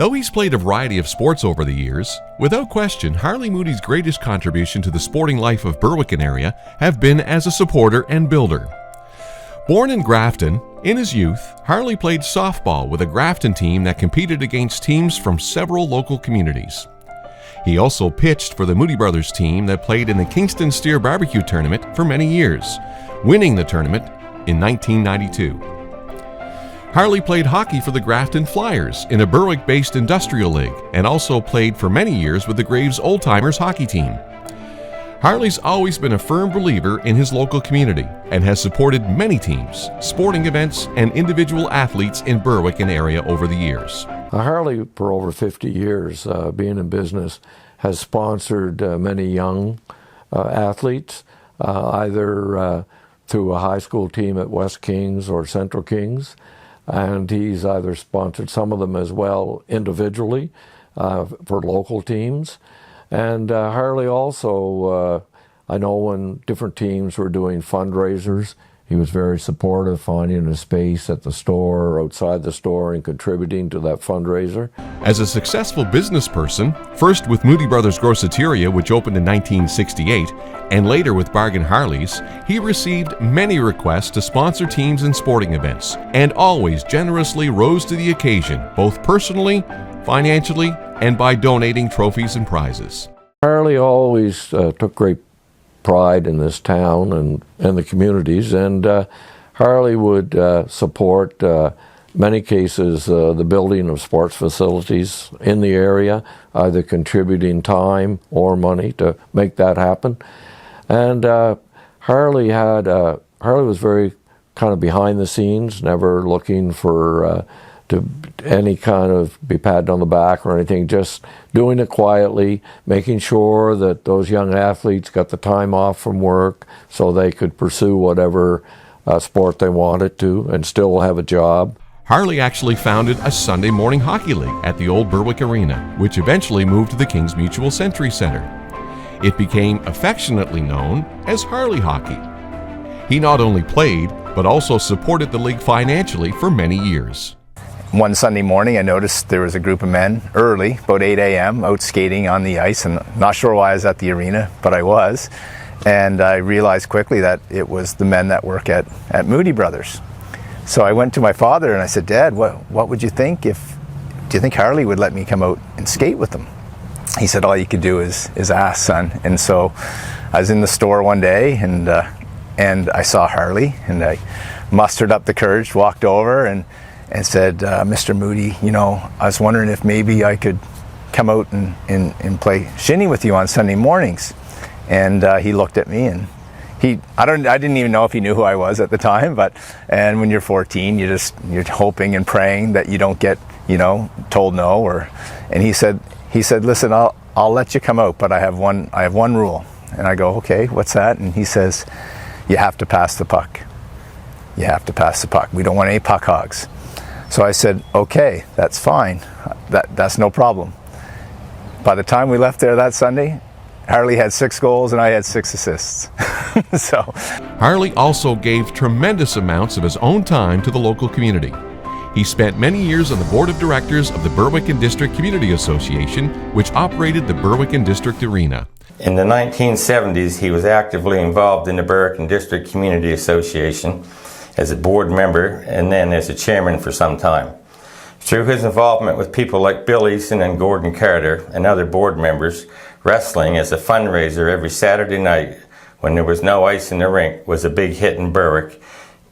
Though he's played a variety of sports over the years, without question, Harley Moody's greatest contribution to the sporting life of Berwick and area have been as a supporter and builder. Born in Grafton, in his youth, Harley played softball with a Grafton team that competed against teams from several local communities. He also pitched for the Moody brothers team that played in the Kingston Steer Barbecue Tournament for many years, winning the tournament in 1992. Harley played hockey for the Grafton Flyers in a Berwick-based industrial league and also played for many years with the Graves Old Timers hockey team. Harley's always been a firm believer in his local community and has supported many teams, sporting events, and individual athletes in Berwick and area over the years. Harley, for over 50 years, being in business, has sponsored many young athletes, either through a high school team at West Kings or Central Kings, and he's either sponsored some of them as well individually for local teams. And Harley also, I know when different teams were doing fundraisers, he was very supportive, finding a space at the store or outside the store and contributing to that fundraiser. As a successful business person, first with Moody Brothers Groceteria, which opened in 1968, and later with Bargain Harleys, he received many requests to sponsor teams and sporting events, and always generously rose to the occasion, both personally, financially, and by donating trophies and prizes. Harley always took great pride in this town and the communities, and Harley would support, many cases, the building of sports facilities in the area, either contributing time or money to make that happen. And Harley was very kind of behind the scenes, never looking for to any kind of be patted on the back or anything, just doing it quietly, making sure that those young athletes got the time off from work so they could pursue whatever sport they wanted to and still have a job. Harley actually founded a Sunday morning hockey league at the old Berwick Arena, which eventually moved to the Kings Mutual Century Center. It became affectionately known as Harley Hockey. He not only played, but also supported the league financially for many years. One Sunday morning, I noticed there was a group of men early, about 8 a.m., out skating on the ice, and not sure why I was at the arena, but I was. And I realized quickly that it was the men that work at Moody Brothers. So I went to my father and I said, "Dad, what would you think do you think Harley would let me come out and skate with them?" He said, "All you could do is ask, son." And so I was in the store one day and I saw Harley, and I mustered up the courage, walked over and said, "Mr. Moody, I was wondering if maybe I could come out and play shinny with you on Sunday mornings." And he looked at me, and I didn't even know if he knew who I was at the time, and when you're 14, you're hoping and praying that you don't get, told no, and he said, "Listen, I'll let you come out, but I have one rule." And I go, "Okay, what's that?" And he says, "You have to pass the puck. You have to pass the puck. We don't want any puck hogs." So I said, "Okay, that's fine. That's no problem." By the time we left there that Sunday, Harley had 6 goals and I had 6 assists. So Harley also gave tremendous amounts of his own time to the local community. He spent many years on the board of directors of the Berwick and District Community Association, which operated the Berwick and District Arena. In the 1970s, he was actively involved in the Berwick and District Community Association as a board member and then as a chairman for some time. Through his involvement with people like Bill Eason and Gordon Carter and other board members, wrestling as a fundraiser every Saturday night when there was no ice in the rink was a big hit in Berwick,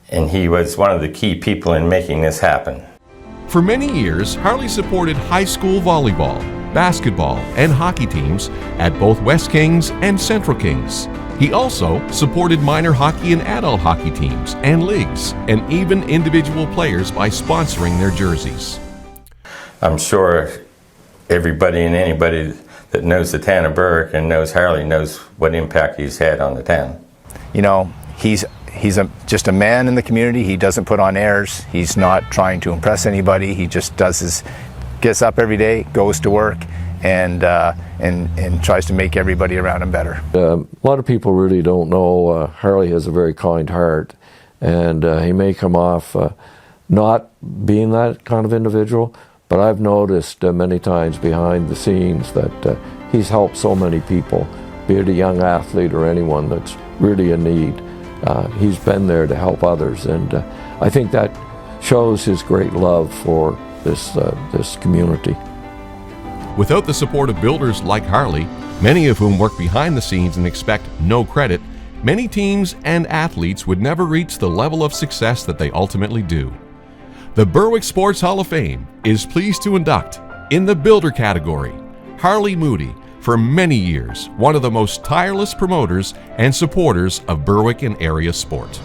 and he was one of the key people in making this happen. For many years, Harley supported high school volleyball, basketball, and hockey teams at both West Kings and Central Kings. He also supported minor hockey and adult hockey teams and leagues, and even individual players by sponsoring their jerseys. I'm sure everybody and anybody that knows the town of Berwick and knows Harley knows what impact he's had on the town. He's just a man in the community. He doesn't put on airs. He's not trying to impress anybody. He just gets up every day, goes to work, and tries to make everybody around him better. A lot of people really don't know Harley has a very kind heart, and he may come off not being that kind of individual, but I've noticed many times behind the scenes that he's helped so many people, be it a young athlete or anyone that's really in need. He's been there to help others, and I think that shows his great love for this community. Without the support of builders like Harley, many of whom work behind the scenes and expect no credit, many teams and athletes would never reach the level of success that they ultimately do. The Berwick Sports Hall of Fame is pleased to induct, in the builder category, Harley Moody, for many years one of the most tireless promoters and supporters of Berwick and area sport.